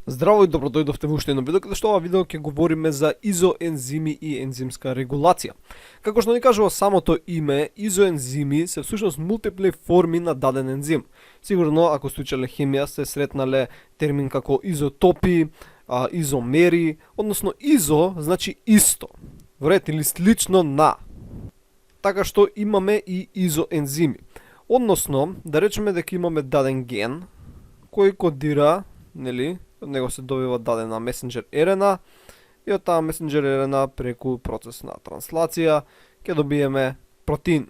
Здраво и добро дојдовте во уште едно видео, каде што ова видео ќе говориме за изоензими и ензимска регулација. Како што ни кажува самото име, изоензими се всушност мултипли форми на даден ензим. Сигурно, ако сте учеле хемија, сте сретнале термин како изотопи, изомери, односно изо значи исто, вред или слично на. Така што имаме и изоензими. Односно, да речеме дека имаме даден ген кој кодира, нели, од него се добива дадена месенџер RNA и од таа месенџер RNA преку процес на транслација ќе добиеме протеин.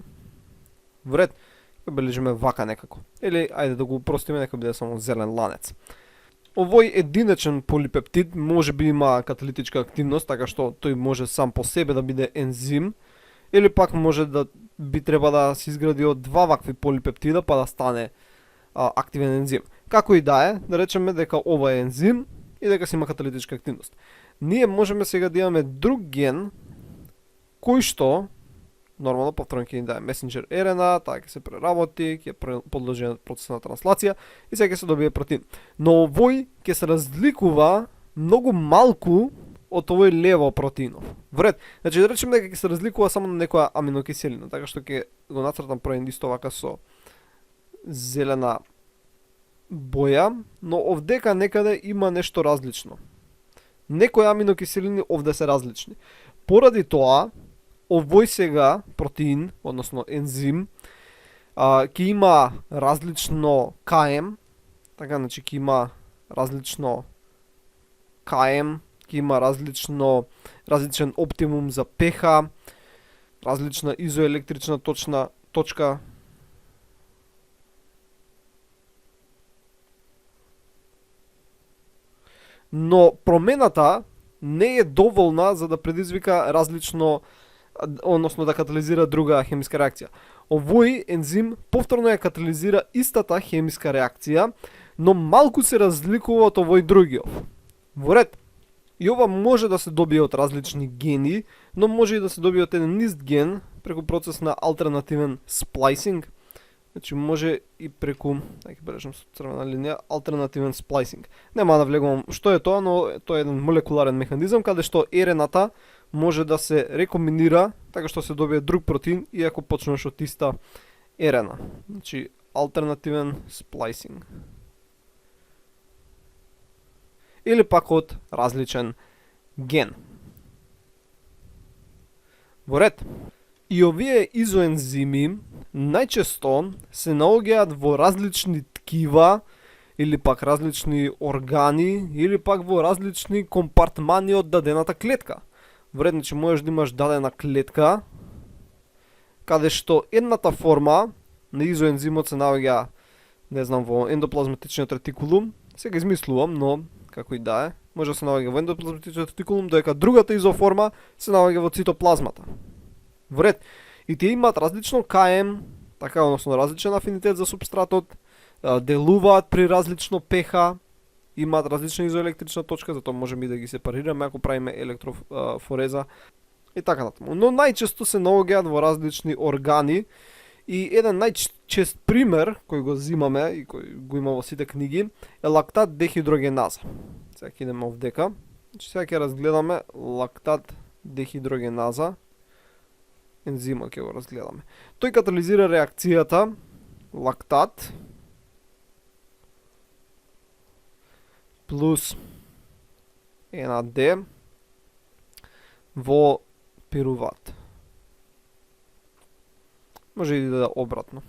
Вред, ќе бележиме вака некако. Или ајде да го упростиме, нека биде само зелен ланец. Овој единечен полипептид може би има каталитичка активност, така што тој може сам по себе да биде ензим, или пак може да би треба да се изгради од два вакви полипептида па да стане активен ензим. Како и да е, да речеме дека ова е ензим и дека си има каталитичка активност. Ние можеме сега да имаме друг ген кој што нормално повторно ќе ни даде месенџер RNA, таа ќе се преработи, ќе подложи на процес на транслација и сега ќе се добие протеин. Но овој ќе се разликува многу малку од овој лево протеинов. Вред, значи да речеме дека ќе се разликува само на некоја аминокиселина, така што ќе го нацртам проен исто вака со зелена боја, но овдека некаде има нешто различно. Некои аминокиселини овде се различни. Поради тоа, овој сега протеин, односно ензим, ќе има различно КМ, така, значи ќе има различно КМ, ќе има различен оптимум за pH, различна изоелектрична точка. Но промената не е доволна за да предизвика различно, односно да катализира друга хемиска реакција. Овој ензим повторно ја катализира истата хемиска реакција, но малку се разликува од овој другиот. Во ред, и ова може да се добие од различни гени, но може и да се добие од еден ист ген преку процес на алтернативен сплайсинг. Значи може и преку, ќе бележам со црвена линија, алтернативен сплайсинг. Нема да влегувам што е тоа, но тоа е еден молекуларен механизам каде што RNA-та може да се рекомбинира така што се добие друг протеин иако почнеш од иста RNA. Значи алтернативен сплайсинг. Или пак од различен ген. Во ред. И овие изоензими најчесто се наоѓаат во различни ткива или пак различни органи или пак во различни компартмани од дадената клетка. Вредно, че можеш да имаш дадена клетка каде што едната форма на изоензимот се наоѓа, не знам, во ендоплазматичниот ретикулум. Сега измислувам, но како и да е, може да се наоѓа во ендоплазматичниот ретикулум, додека другата изоформа се наоѓа во цитоплазмата. Вред. И тие имаат различно КМ, така, односно различен афинитет за супстратот, делуваат при различно pH, имаат различна изоелектрична точка, затоа можеме и да ги сепарираме ако правиме електрофореза и така натаму. Но најчесто се наоѓаат во различни органи и еден најчест пример кој го зимаме и кој го има во сите книги е лактат дехидрогеназа. Сега ќе идеме овдека. Значи сега ќе разгледаме лактат дехидрогеназа. Ензимот ќе го разгледаме. Тој катализира реакцијата лактат плюс NAD во пируват. Може и да обратно.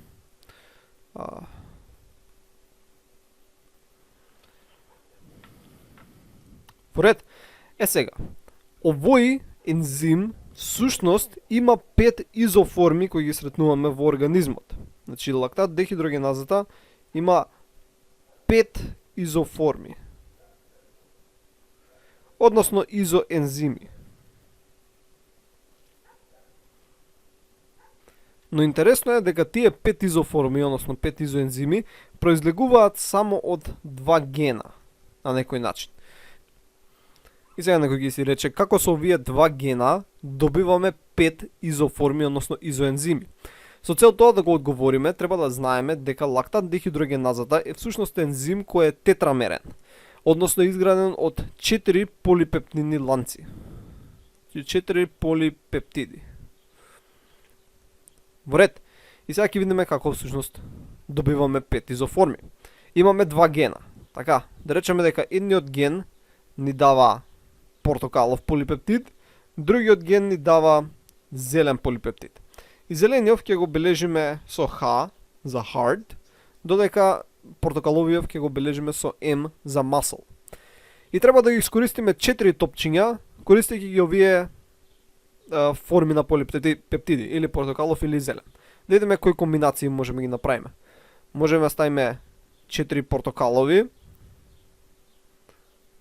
Поред, сега, овој ензим всушност има 5 изоформи кои ги сретнуваме во организмот. Значи лактат дехидрогеназата има 5 изоформи. Односно изоензими. Но интересно е дека тие 5 изоформи, односно 5 изоензими, произлегуваат само од 2 гена на некој начин. И сега некој ги си рече како со овие 2 гена добиваме 5 изоформи, односно изоензими. Со цел тоа да го одговориме, треба да знаеме дека лактат дехидрогеназата е всушност ензим кој е тетрамерен. односно изграден од 4 полипептидни ланци. 4 полипептиди. Во ред. И сега ќе видиме како всушност добиваме 5 изоформи. Имаме 2 гена. Така, да речеме дека едниот ген ни дава портокалов полипептид, другиот ген ни дава зелен полипептид. И зелениот ќе го бележиме со H за hard, додека портокаловиот ќе го бележиме со M за muscle. И треба да ги искористиме 4 топчиња, користејќи ги овие форми на полипептиди, или портокалов или зелен. Да видиме кои комбинации можеме ги направиме. Можеме да ставиме 4 портокалови,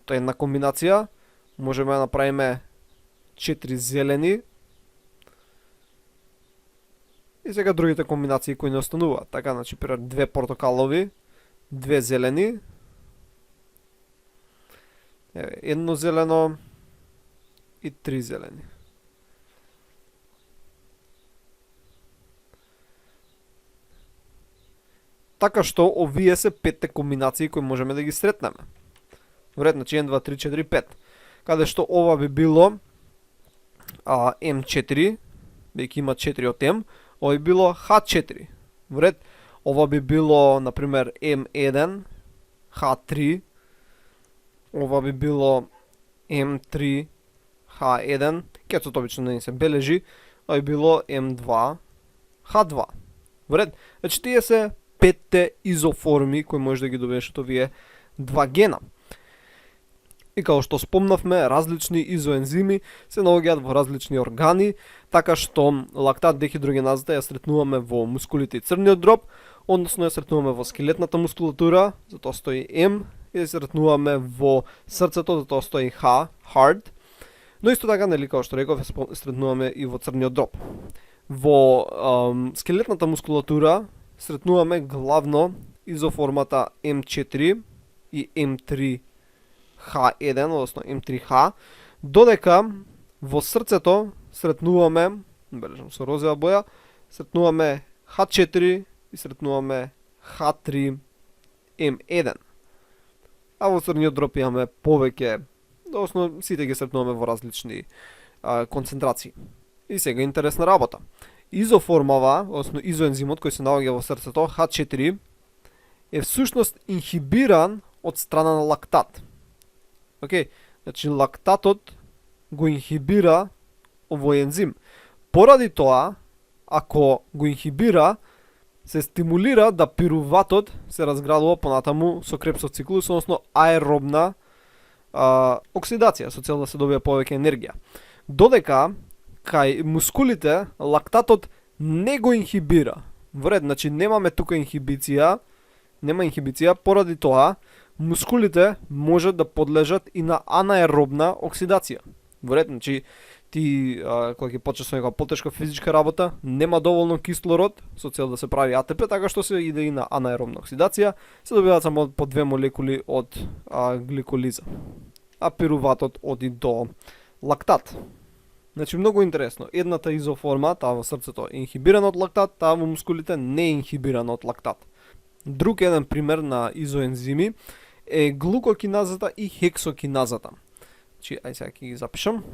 тоа е една комбинација. Можеме да направиме 4 зелени. И сега другите комбинации кои не остануваат. Така, значи, 2 портокалови, 2 зелени, едно зелено и 3 зелени. Така што овие се 5 комбинации кои можеме да ги сретнеме. Вред, значи 1, 2, 3, 4, 5. Каде што ова би било M4, бејќи има 4 од M, ова би било H4. Вред, ова би било, например, M1, H3, ова би било M3, H1, кецот обично не се бележи, ова би било M2, H2. Вред, значи тие се 5 изоформи кои може да ги добиеш од овие 2 гена. И како што спомнавме, различни изоензими се наоѓаат во различни органи, така што лактат дехидрогеназата ја сретнуваме во мускулите и црниот дроб, односно ја сретнуваме во скелетната мускулатура, затоа стои M, и ја сретнуваме во срцето, затоа стои H, heart. Но исто така, нели, како што реков, сретнуваме и во црниот дроб. Во скелетната мускулатура сретнуваме главно изоформата M4 и M3H1, односно M3H, додека во срцето сретнуваме, бележам со розова боја, сретнуваме H4 и сретнуваме H3M1. А во црниот дроб имаме повеќе, односно сите ги сретнуваме во различни концентрации. И сега интересна работа. Изоформава, односно изоензимот кој се наоѓа во срцето, H4, е всушност инхибиран од страна на лактат. Океј, значи лактатот го инхибира овој ензим. Поради тоа, ако го инхибира, се стимулира да пируватот се разградува понатаму со Крепсов циклус, односно аеробна оксидација, со цел да се добие повеќе енергија. Додека кај мускулите лактатот не го инхибира. Вред, значи немаме тука инхибиција, нема инхибиција, поради тоа мускулите можат да подлежат и на анаеробна оксидација. Вред, значи ти кога ќе почнеш со нека потешка физичка работа, нема доволно кислород со цел да се прави АТП, така што се иде и на анаеробна оксидација, се добиваат само по 2 молекули од гликолиза. А пируватот оди до лактат. Значи многу интересно. Едната изоформа, таа во срцето е инхибирана од лактат, таа во мускулите не е инхибирана од лактат. Друг еден пример на изоензими е глукокиназата и хексокиназата. Значи, ај сега ќе ги запишам.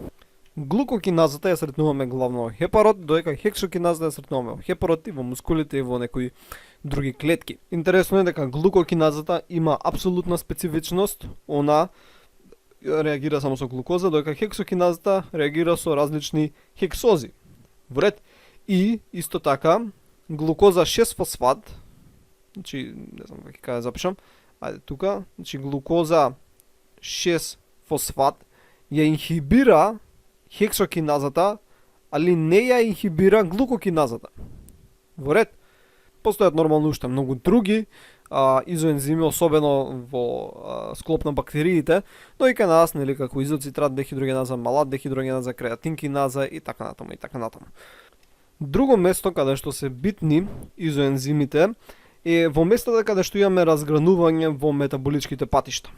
Глукокиназата ја сретнуваме главно во хепарот, додека хексокиназата ја сретнуваме во хепарот и во мускулите и во некои други клетки. Интересно е дека глукокиназата има апсолутна специфичност, она реагира само со глукоза, додека хексокиназата реагира со различни хексози. Вред. И исто така глукоза 6-фосфат, значи не знам како ќе запишам. Ајде тука, значи глукоза 6-фосфат ја инхибира хексокиназата, али не ја инхибира глукокиназата. Вред. Постојат нормално уште многу други изоензими, особено во склоп на бактериите, но и кај нас, нели, како изоцитрат дехидрогеназа, малат дехидрогеназа, креатинкиназа и така натаму и така натаму. Друго место каде што се битни изоензимите е во местата каде што имаме разгранување во метаболичките патишта.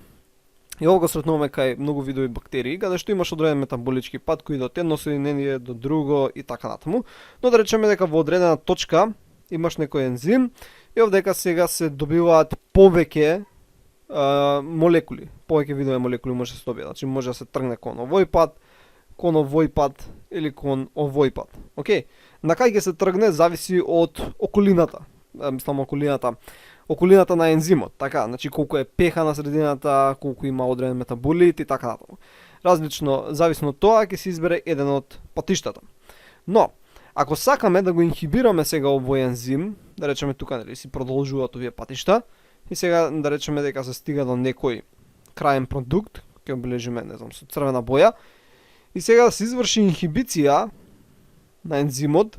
И ова го сретнуваме кај многу видови бактерии, каде што имаш одреден метаболички пат кој од едно соединение до друго и така натаму. Но да речеме дека во одредена точка имаш некој ензим и овдека сега се добиваат повеќе молекули, повеќе видови молекули може да се добие. Значи може да се тргне кон овој пат, кон овој пат или кон овој пат. Океј. На кај ќе се тргне зависи од околината. Мислам околината на ензимот, така, значи колку е pH на средината, колку има одреден метаболит и така натаму. Различно, зависно од тоа ќе се избере еден од патиштата. Но, ако сакаме да го инхибираме сега овој ензим, да речеме тука нели си продолжуваат овие патишта и сега да речеме дека се стига до некој краен продукт, ќе обележиме, не знам, со црвена боја, и сега да се изврши инхибиција на ензимот.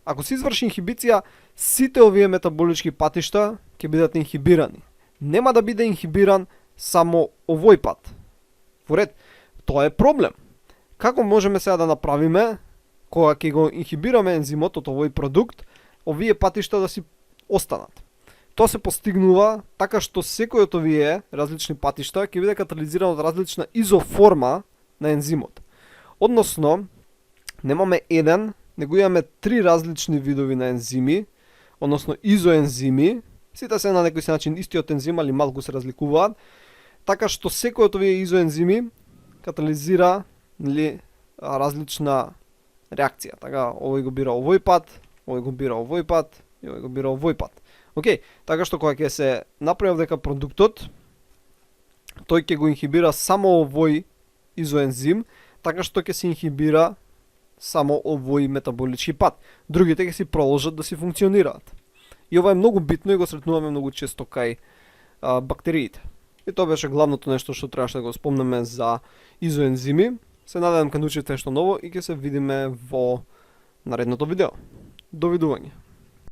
Ако се изврши инхибиција, сите овие метаболички патишта ќе бидат инхибирани. Нема да биде инхибиран само овој пат. Во ред, тоа е проблем. Како можеме сега да направиме, кога ќе го инхибираме ензимот од овој продукт, овие патишта да си останат? Тоа се постигнува така што секој од овие различни патишта ќе биде катализиран од различна изоформа на ензимот. Односно, немаме еден, него имаме три различни видови на ензими, односно изоензими, сите се на некој начин истиот ензим, али малку се разликуваат, така што секој од овие изоензими катализира различна реакција. Така, овој го бира овој пат, овој го бира овој пат и овој го бира овој пат. Океј, така што кога ќе се направи дека продуктот, тој ќе го инхибира само овој изоензим, така што ќе се инхибира само овој метаболички пат. Другите ќе си продолжат да си функционираат. И ова е многу битно и го сретнуваме многу често кај бактериите. И тоа беше главното нешто што требаше да го спомнеме за изоензими. Се надевам ќе научите нешто ново и ќе се видиме во наредното видео. Довидување.